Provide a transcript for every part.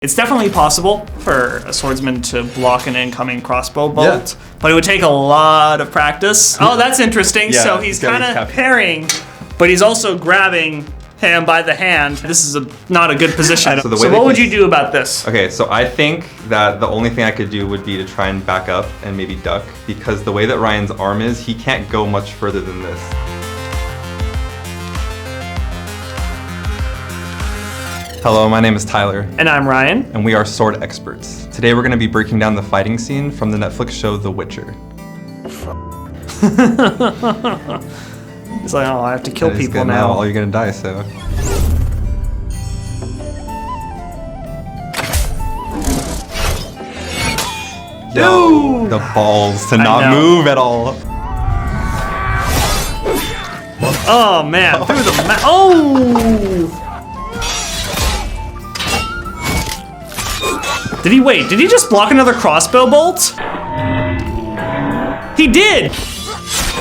It's definitely possible for a swordsman to block an incoming crossbow bolt, but it would take a lot of practice. Oh, that's interesting. So he's kind of parrying, but he's also grabbing him by the hand. This is not a good position. So what would you do about this? Okay, so I think that the only thing I could do would be to try and back up and maybe duck, because the way that Ryan's arm is, he can't go much further than this. Hello, my name is Tyler. And I'm Ryan. And we are sword experts. Today we're going to be breaking down the fighting scene from the Netflix show The Witcher. It's like, oh, I have to kill people now. Oh, you're going to die, so... Yo, the balls to not move at all. Oh, man. Through the oh! Did he just block another crossbow bolt? He did!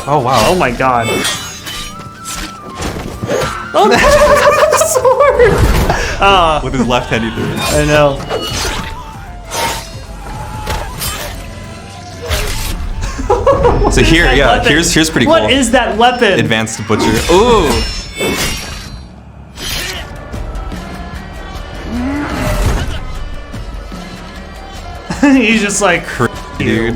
Oh, wow. Oh my god. Oh, that's a sword! With his left hand, he threw it. I know. So here, here's pretty cool. What is that weapon? Advanced Butcher. Ooh! He's just like, dude.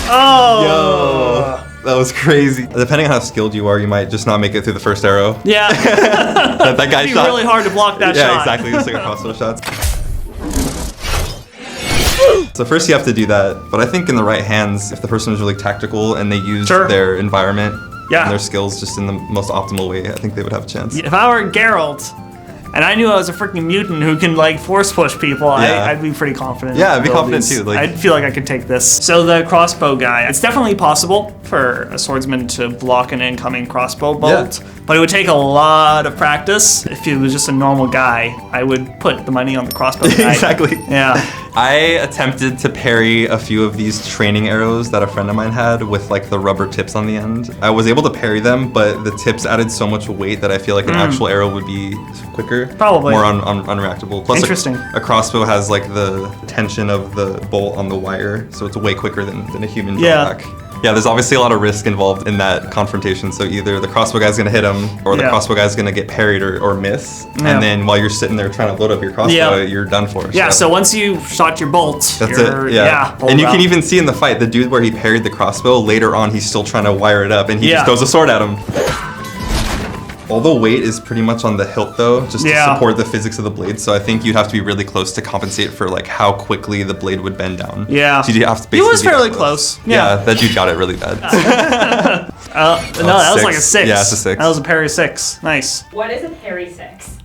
Oh! Yo, that was crazy. Depending on how skilled you are, you might just not make it through the first arrow. Yeah. that guy It'd be shot. really hard to block that shot. Yeah, exactly. Just like a crossbow shots. So first you have to do that, but I think in the right hands, if the person is really tactical and they use their environment and their skills just in the most optimal way, I think they would have a chance. If I were Geralt, and I knew I was a freaking mutant who can like force push people, I'd be pretty confident. Yeah, I'd be confident too. I'd feel like I could take this. So the crossbow guy, it's definitely possible for a swordsman to block an incoming crossbow bolt, but it would take a lot of practice. If it was just a normal guy, I would put the money on the crossbow guy. Exactly. Yeah. I attempted to parry a few of these training arrows that a friend of mine had with like the rubber tips on the end. I was able to parry them, but the tips added so much weight that I feel like an actual arrow would be quicker. Probably. More unreactable. Plus a crossbow has like the tension of the bolt on the wire, so it's way quicker than a human drawback. Yeah, there's obviously a lot of risk involved in that confrontation, so either the crossbow guy's gonna hit him, or the crossbow guy's gonna get parried or miss, and then while you're sitting there trying to load up your crossbow, you're done for. Yeah, so once you shot your bolt, that's it. Yeah. And you can even see in the fight, the dude where he parried the crossbow, later on he's still trying to wire it up, and he just throws a sword at him. All the weight is pretty much on the hilt though, just to support the physics of the blade. So I think you'd have to be really close to compensate for like how quickly the blade would bend down. Yeah. So you'd have to basically he was fairly close. Yeah, that dude got it really bad. No, that was like a 6. Yeah, it's a 6. That was a parry 6. Nice. What is a parry 6?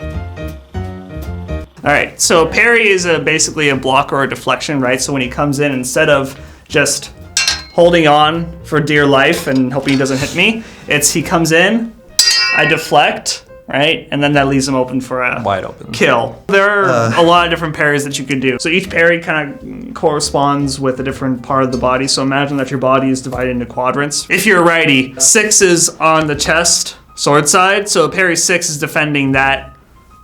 All right, so a parry is basically a block or a deflection, right? So when he comes in, instead of just holding on for dear life and hoping he doesn't hit me, he comes in, I deflect, right? And then that leaves him open for a wide open kill. There are a lot of different parries that you could do. So each parry kind of corresponds with a different part of the body. So imagine that your body is divided into quadrants. If you're a righty, 6 is on the chest, sword side. So a parry 6 is defending that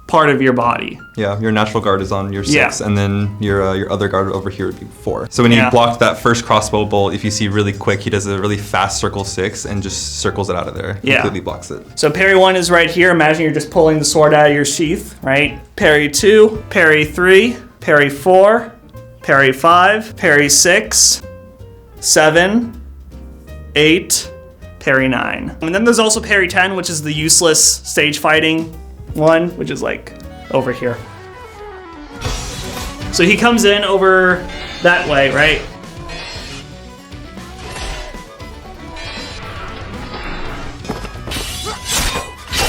part of your body. Yeah, your natural guard is on your 6, and then your other guard over here would be 4. So when you blocked that first crossbow bolt, if you see really quick, he does a really fast circle 6 and just circles it out of there. Completely blocks it. So parry 1 is right here. Imagine you're just pulling the sword out of your sheath, right? Parry 2, parry 3, parry 4, parry 5, parry 6, 7, 8, parry 9. And then there's also parry 10, which is the useless stage fighting one, which is like over here. So he comes in over that way, right?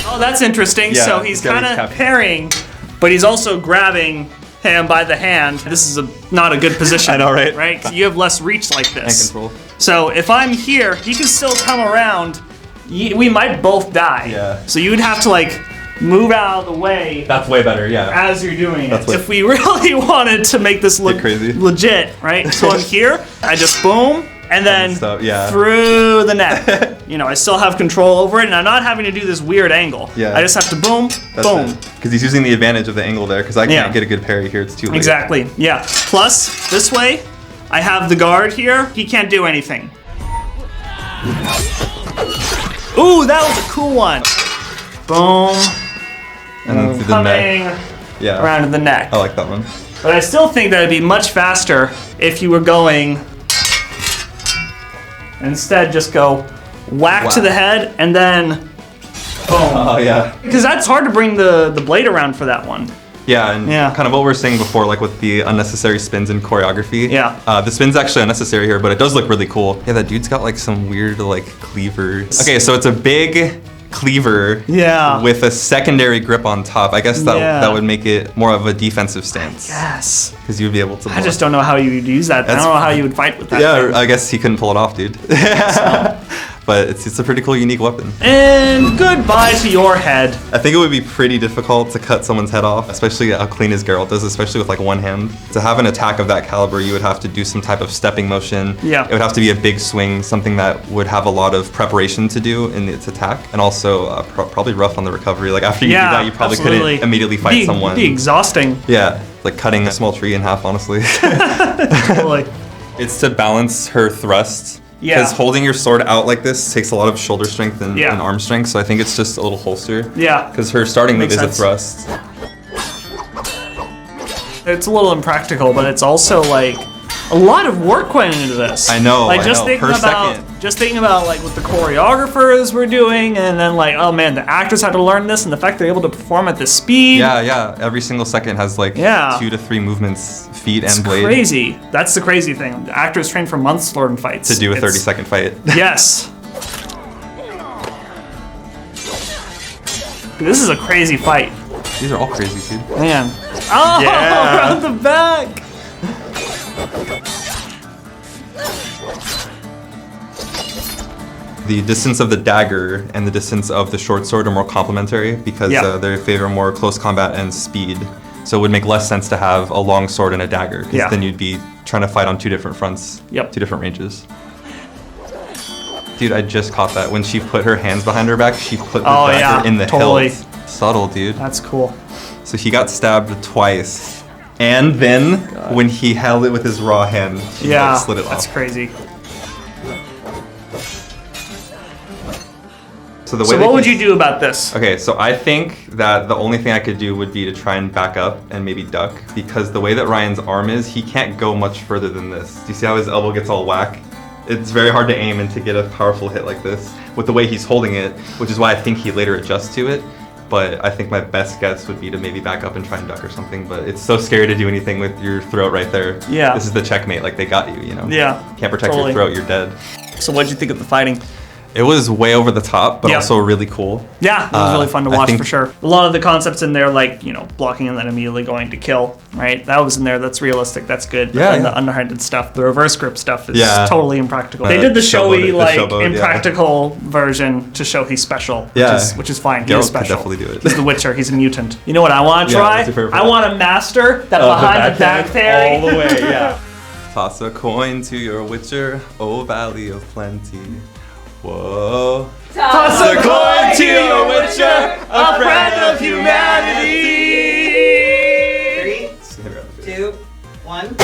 Oh, that's interesting. So he's kind of parrying, but he's also grabbing him by the hand. This is not a good position. I know, right? Right? 'Cause you have less reach like this. And control. So if I'm here, he can still come around. We might both die. Yeah. So you would have to like move out of the way. That's way better, as you're doing it. If we really wanted to make this look legit, right? So I'm here, I just boom, and then through the net. you know, I still have control over it, and I'm not having to do this weird angle. Yeah. I just have to boom, boom. Because he's using the advantage of the angle there, because I can't get a good parry here, it's too late. Exactly, yeah. Plus, this way, I have the guard here. He can't do anything. Ooh, that was a cool one. Boom. And then through the neck. Yeah. Around to the neck. I like that one. But I still think that it'd be much faster if you were going, instead just go whack to the head and then boom. Oh yeah. Because that's hard to bring the blade around for that one. Yeah, and kind of what we were saying before, like with the unnecessary spins in choreography. Yeah. The spin's actually unnecessary here, but it does look really cool. Yeah, that dude's got like some weird like cleavers. Okay, so it's a big cleaver with a secondary grip on top. I guess that would make it more of a defensive stance. Yes. Because you'd be able to block. I just don't know how you would use that. I don't know how you would fight with that. Yeah, I guess he couldn't pull it off, dude. But it's a pretty cool, unique weapon. And goodbye to your head. I think it would be pretty difficult to cut someone's head off, especially how clean as Geralt does, especially with like one hand. To have an attack of that caliber, you would have to do some type of stepping motion. Yeah. It would have to be a big swing, something that would have a lot of preparation to do in its attack, and also probably rough on the recovery. Like after you do that, you probably couldn't immediately fight someone. It'd be exhausting. Yeah, like cutting a small tree in half, honestly. Totally. It's to balance her thrust. Because holding your sword out like this takes a lot of shoulder strength and arm strength, so I think it's just a little holster. Yeah. Because her starting move is a thrust. It's a little impractical, but it's also like a lot of work went into this. I know. Like just thinking about like what the choreographers were doing, and then like, oh man, the actors had to learn this, and the fact they're able to perform at this speed. Yeah. Every single second has like 2 to 3 movements, feet and blade. It's crazy. That's the crazy thing. The actors train for months to learn fights. To do a 30-second fight. Yes. This is a crazy fight. These are all crazy, dude. Man. Oh, around the back. The distance of the dagger and the distance of the short sword are more complementary because they favor more close combat and speed. So it would make less sense to have a long sword and a dagger, because then you'd be trying to fight on 2 different fronts, 2 different ranges. Dude, I just caught that. When she put her hands behind her back, she put the dagger in the hilt. Subtle, dude. That's cool. So he got stabbed twice. And then when he held it with his raw hand, she slid it off. That's crazy. So what would you do about this? Okay, so I think that the only thing I could do would be to try and back up and maybe duck, because the way that Ryan's arm is, he can't go much further than this. Do you see how his elbow gets all whack? It's very hard to aim and to get a powerful hit like this with the way he's holding it, which is why I think he later adjusts to it. But I think my best guess would be to maybe back up and try and duck or something, but it's so scary to do anything with your throat right there. Yeah. This is the checkmate, like they got you, you know? Yeah. Can't protect your throat, you're dead. So what'd you think of the fighting? It was way over the top, but also really cool. Yeah, it was really fun to watch for sure. A lot of the concepts in there, like, you know, blocking and then immediately going to kill, right? That was in there. That's realistic. That's good. But then the underhanded stuff, the reverse grip stuff is totally impractical. They did the showy, impractical version to show he's special, which is fine. He's special. Could definitely do it. He's the Witcher. He's a mutant. You know what I want to try? I want to master that behind the back parry. All the way, Toss a coin to your Witcher, oh Valley of Plenty. Whoa. Toss a coin to your Witcher, a friend of humanity. 3, 2, 1.